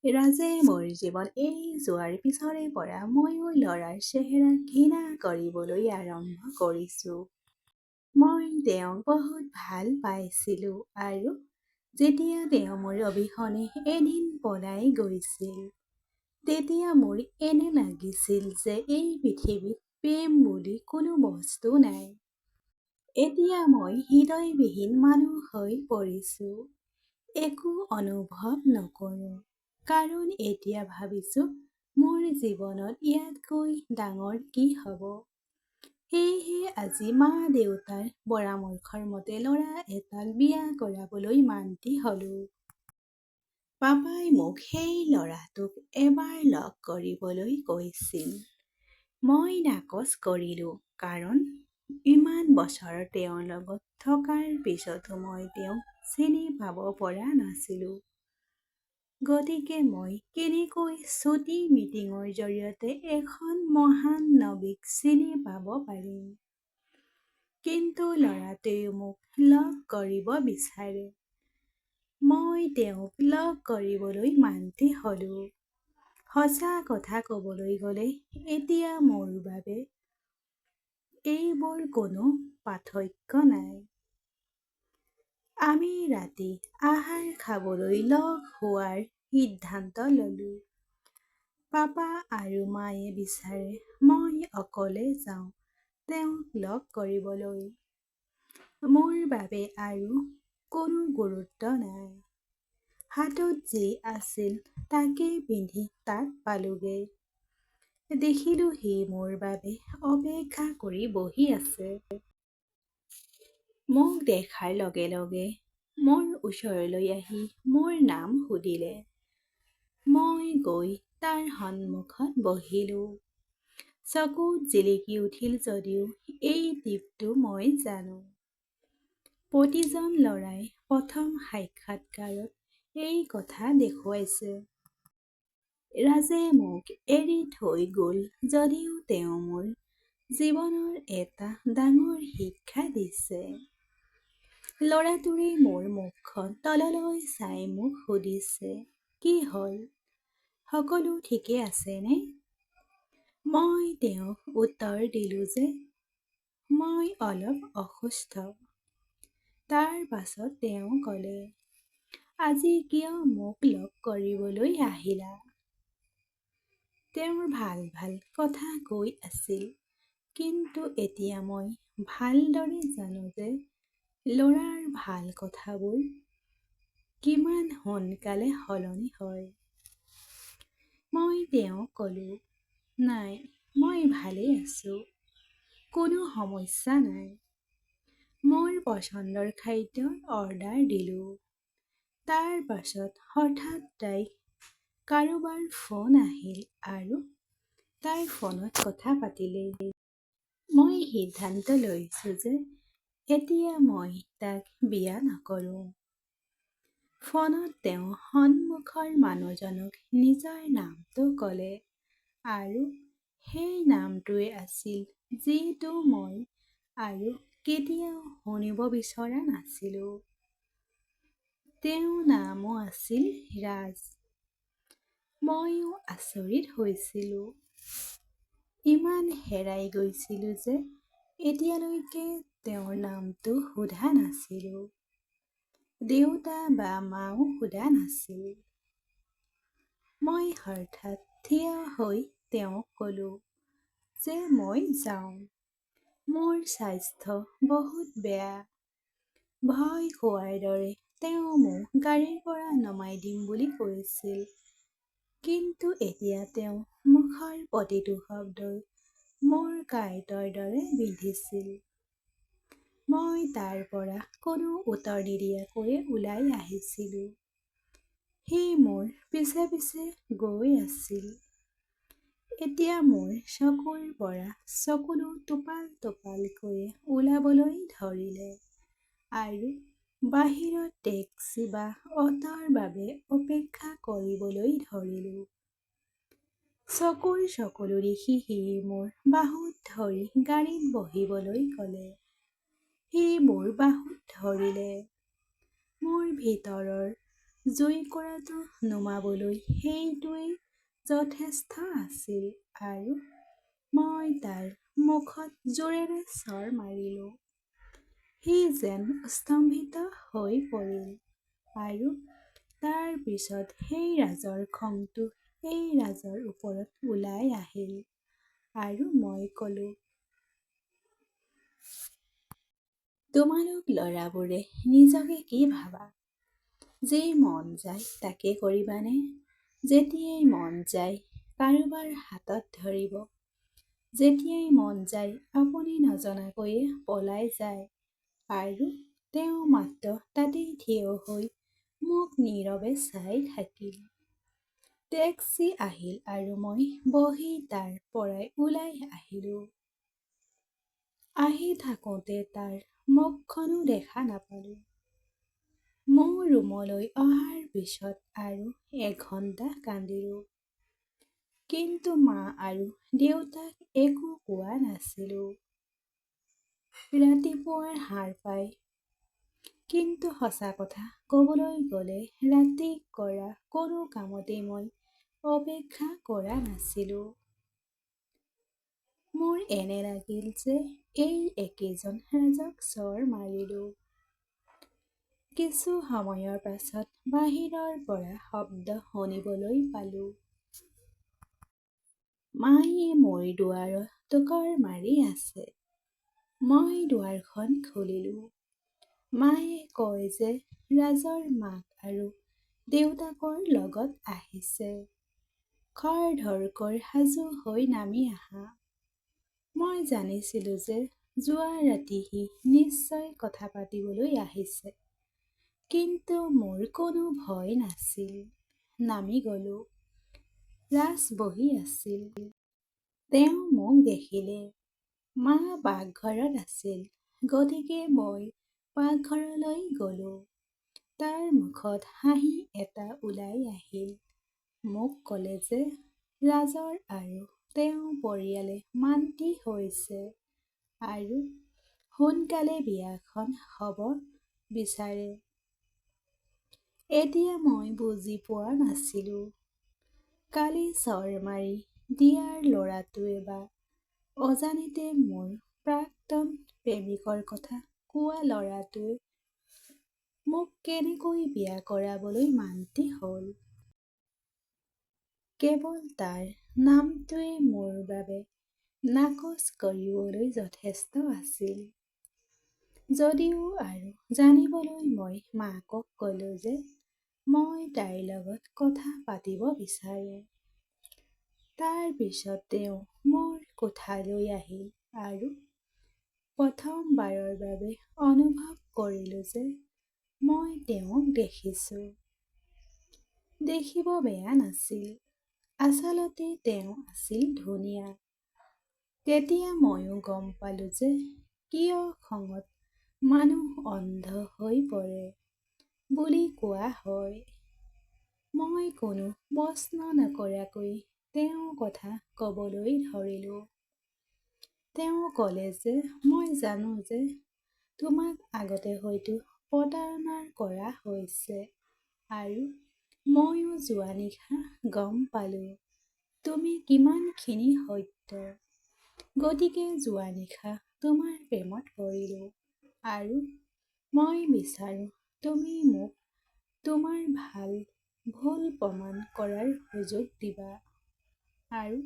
ৰাজে মোৰ জীৱন এৰি যোৱাৰ পিছৰে পৰা ময়ো ল'ৰাৰ চেহেৰা ঘৃণা কৰিবলৈ আৰম্ভ কৰিছোঁ। মই তেওঁক বহুত ভাল পাইছিলোঁ আৰু যেতিয়া তেওঁ মোৰ অবিহনে এদিন পলাই গৈছিল, তেতিয়া মোৰ এনে লাগিছিল যে এই পৃথিৱীত প্ৰেম বুলি কোনো বস্তু নাই। এতিয়া মই হৃদয়বিহীন মানুহ হৈ পৰিছোঁ। একো অনুভৱ নকৰোঁ। কাৰণ এতিয়া ভাবিছোঁ মোৰ জীৱনত ইয়াতকৈ ডাঙৰ কি হ'ব। সেয়েহে আজি মা-দেউতাৰ পৰামৰ্শৰ মতে ল'ৰা এটাক বিয়া কৰাবলৈ মান্তি হ'লোঁ। পাপাই মোক সেই ল'ৰাটোক এবাৰ লগ কৰিবলৈ কৈছিল। মই নাকচ কৰিলোঁ কাৰণ ইমান বছৰ তেওঁৰ লগত থকাৰ পিছতো মই তেওঁক চিনি পাব পৰা নাছিলোঁ। গতিকে মই কেনেকৈ চুটি মিটিঙৰ জৰিয়তে এখন মহান নবীক চিনি পাব পাৰিম? কিন্তু ল'ৰাটোৱেও মোক লগ কৰিব বিচাৰে। মই তেওঁক লগ কৰিবলৈ মান্তি হ'লোঁ। সঁচা কথা ক'বলৈ গ'লে এতিয়া মোৰ বাবে এইবোৰ কোনো পাৰ্থক্য নাই। আমি ৰাতি আহাৰ খাবলৈ লগ হোৱাৰ সিদ্ধান্ত ল'লোঁ। পাপা আৰু মায়ে বিচাৰে মই অকলে যাওঁ তেওঁক লগ কৰিবলৈ। মোৰ বাবে আৰু কোনো গুৰুত্ব নাই। হাতত যি আছিল তাকেই পিন্ধি তাত পালোগে। দেখিলোঁ সি মোৰ বাবে অপেক্ষা কৰি বহি আছে। মোক দেখাৰ লগে লগে মোৰ ওচৰলৈ আহি মোৰ নাম সুধিলে। মই গৈ তাৰ সন্মুখত বহিলোঁ। চকুত জিলিকি উঠিল যদিও এই টিপটো মই জানো। প্ৰতিজন ল'ৰাই প্ৰথম সাক্ষাৎকাৰত এই কথা দেখুৱাইছে। ৰাজে মোক এৰি থৈ গ'ল যদিও তেওঁ মোৰ জীৱনৰ এটা ডাঙৰ শিক্ষা দিছে। ল'ৰাটোৱে মোৰ মুখখন তললৈ চাই মোক সুধিছে, কি হ'ল? সকলো ঠিকে আছেনে? মই তেওঁক উত্তৰ দিলোঁ যে মই অলপ অসুস্থ। তাৰ পাছত তেওঁ ক'লে, আজি কিয় মোক লগ কৰিবলৈ আহিলা? তেওঁৰ ভাল ভাল কথা কৈ আছিল। কিন্তু এতিয়া মই ভালদৰে জানো যে ল'ৰাৰ ভাল কথাবোৰ কিমান সোনকালে সলনি হয়। মই তেওঁক ক'লোঁ, নাই, মই ভালেই আছোঁ। কোনো সমস্যা নাই। মোৰ পচন্দৰ খাদ্যৰ অৰ্ডাৰ দিলোঁ। তাৰ পাছত হঠাৎ তাইৰ কাৰোবাৰ ফোন আহিল আৰু তাই ফোনত কথা পাতিলে। মই সিদ্ধান্ত লৈছোঁ যে এতিয়া মই তাক বিয়া নকৰোঁ। ফোনত তেওঁ সন্মুখৰ মানুহজনক নিজৰ নামটো ক'লে আৰু সেই নামটোৱেই আছিল যিটো মই আৰু কেতিয়াও শুনিব বিচৰা নাছিলোঁ। তেওঁৰ নামো আছিল ৰাজ। ময়ো আচৰিত হৈছিলোঁ। ইমান হেৰাই গৈছিলোঁ যে এতিয়ালৈকে তেওঁৰ নামটো সোধা নাছিলোঁ। দেউতা বা মাও সোধা নাছিল। মই হঠাৎ থিয় হৈ তেওঁক ক'লোঁ যে মই যাওঁ। মোৰ স্বাস্থ্য বহুত বেয়া। ভয় খোৱাৰ দৰে তেওঁ মোক গাড়ীৰ পৰা নমাই দিম বুলি কৈছিল। কিন্তু এতিয়া তেওঁৰ মুখৰ প্ৰতিটো শব্দই মোৰ কাঁইটৰ দৰে বিন্ধিছিল। মই তাৰ পৰা কোনো উত্তৰ নিদিয়াকৈয়ে ওলাই আহিছিলোঁ। সি মোৰ পিছে পিছে গৈ আছিল। এতিয়া মোৰ চকুৰ পৰা চকুলো টোপাল টোপালকৈ ওলাবলৈ ধৰিলে আৰু বাহিৰত টেক্সি বা অটোৰ বাবে অপেক্ষা কৰিবলৈ ধৰিলোঁ। চকুৰ চকুলো দেখি সি মোৰ বাহুত ধৰি গাড়ীত বহিবলৈ ক'লে। সি মোৰ বাহুত ধৰিলে। মোৰ ভিতৰৰ জুই কৰাটো নুমাবলৈ সেইটোৱেই যথেষ্ট আছিল আৰু মই তাৰ মুখত জোৰেৰে চৰ মাৰিলোঁ। সি যেন স্তম্ভিত হৈ পৰিল আৰু তাৰ পিছত সেই ৰাজৰ খংটো এই ৰাজৰ ওপৰত ওলাই আহিল আৰু মই ক'লোঁ, তোমালোক ল'ৰাবোৰে নিজকে কি ভাবা? যি মন যায় তাকে কৰিবানে? যেতিয়াই মন যায় কাৰোবাৰ হাতত ধৰিব, যেতিয়াই মন যায় আপুনি নজনাকৈয়ে পলাই যায় আৰু তেওঁ মাত্ৰ তাতেই থিয় হৈ মোক নীৰৱে চাই থাকিল। টেক্সি আহিল আৰু মই বহি তাৰ পৰাই ওলাই আহিলোঁ। আহি থাকোঁতে তাৰ মুখখনো দেখা নাপালোঁ। মোৰ ৰুমলৈ অহাৰ পিছত আৰু এঘণ্টা কান্দিলোঁ। কিন্তু মা আৰু দেউতাক একো কোৱা নাছিলোঁ। ৰাতিপুৱাৰ সাৰ পাই। কিন্তু সঁচা কথা ক'বলৈ গ'লে ৰাতি কৰা কোনো কামতেই মই অপেক্ষা কৰা নাছিলোঁ। মোৰ এনে লাগিল যে এই একেজন ৰাজক চৰ মাৰিলোঁ। কিছু সময়ৰ পাছত বাহিৰৰ পৰা শব্দ শুনিবলৈ পালোঁ। মায়ে মোৰ দুৱাৰত টোকাৰ মাৰি আছে। মই দুৱাৰখন খুলিলোঁ। মায়ে কয় যে ৰাজৰ মাক আৰু দেউতাকৰ লগত আহিছে। খৰধৰকৈ সাজু হৈ নামি আহা। মই জানিছিলোঁ যে যোৱা ৰাতি সি নিশ্চয় কথা পাতিবলৈ আহিছে। কিন্তু মোৰ কোনো ভয় নাছিল। নামি গ'লোঁ। ৰাজ বহি আছিল। তেওঁ মোক দেখিলে। মা পাকঘৰত আছিল। গতিকে মই পাকঘৰলৈ গ'লোঁ। তাৰ মুখত হাঁহি এটা ওলাই আহিল। মোক ক'লে যে ৰাজৰ আৰু তেওঁৰ পৰিয়ালে মান্তি হৈছে আৰু সোনকালে বিয়াখন হ'ব বিচাৰে। এতিয়া মই বুজি পোৱা নাছিলোঁ। কালি চৰ মাৰি দিয়াৰ ল'ৰাটোৱে বা অজানিতে মোৰ প্ৰাক্তন প্ৰেমিকৰ কথা কোৱা ল'ৰাটোৱে মোক কেনেকৈ বিয়া কৰাবলৈ মান্তি হ'ল। কেৱল তাৰ নামটোৱেই মোৰ বাবে নাকচ কৰিবলৈ যথেষ্ট আছিল। যদিও আৰু জানিবলৈ মই মাকক ক'লোঁ যে মই তাইৰ লগত কথা পাতিব বিচাৰোঁ। তাৰ পিছত তেওঁ মোৰ কোঠালৈ আহিল আৰু প্ৰথমবাৰৰ বাবে অনুভৱ কৰিলোঁ যে মই তেওঁক দেখিছোঁ। দেখিব বেয়া নাছিল। আচলতে তেওঁ আছিল ধুনীয়া। তেতিয়া ময়ো গম পালোঁ যে কিয় খঙত মানুহ অন্ধ হৈ পৰে বুলি কোৱা হয়। মই কোনো প্ৰশ্ন নকৰাকৈ তেওঁৰ কথা ক'বলৈ ধৰিলোঁ। তেওঁ ক'লে যে মই জানো যে তোমাক আগতে হয়তো প্ৰতাৰণা কৰা হৈছে আৰু ময়ো যোৱা নিশা গম পালোঁ তুমি কিমানখিনি সত্য। গতিকে যোৱা নিশা তোমাৰ প্ৰেমত পৰিলোঁ আৰু মই বিচাৰোঁ তুমি মোক তোমাৰ ভুল প্ৰমাণ কৰাৰ সুযোগ দিবা। আৰু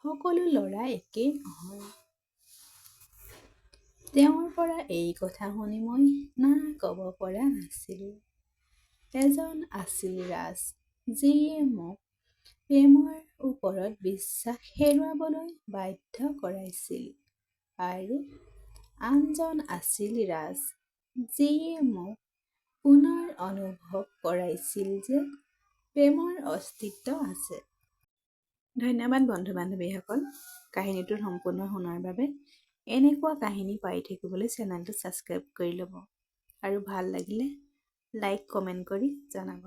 সকলো ল'ৰা একে নহয়। তেওঁৰ পৰা এই কথা শুনি মই না ক'ব পৰা নাছিলোঁ। এজন আছিল ৰাজ, যিয়ে মোক প্ৰেমৰ ওপৰত বিশ্বাস হেৰুৱাবলৈ বাধ্য কৰাইছিল আৰু আনজন আছিল ৰাজ, যিয়ে মোক পুনৰ অনুভৱ কৰাইছিল যে প্ৰেমৰ অস্তিত্ব আছে। ধন্যবাদ বন্ধু-বান্ধৱীসকল, কাহিনীটো সম্পূৰ্ণ শুনাৰ বাবে। এনেকুৱা কাহিনী পাই থাকিবলৈ চেনেলটো ছাবস্ক্ৰাইব কৰি ল'ব আৰু ভাল লাগিলে লাইক কমেণ্ট কৰি জনাব।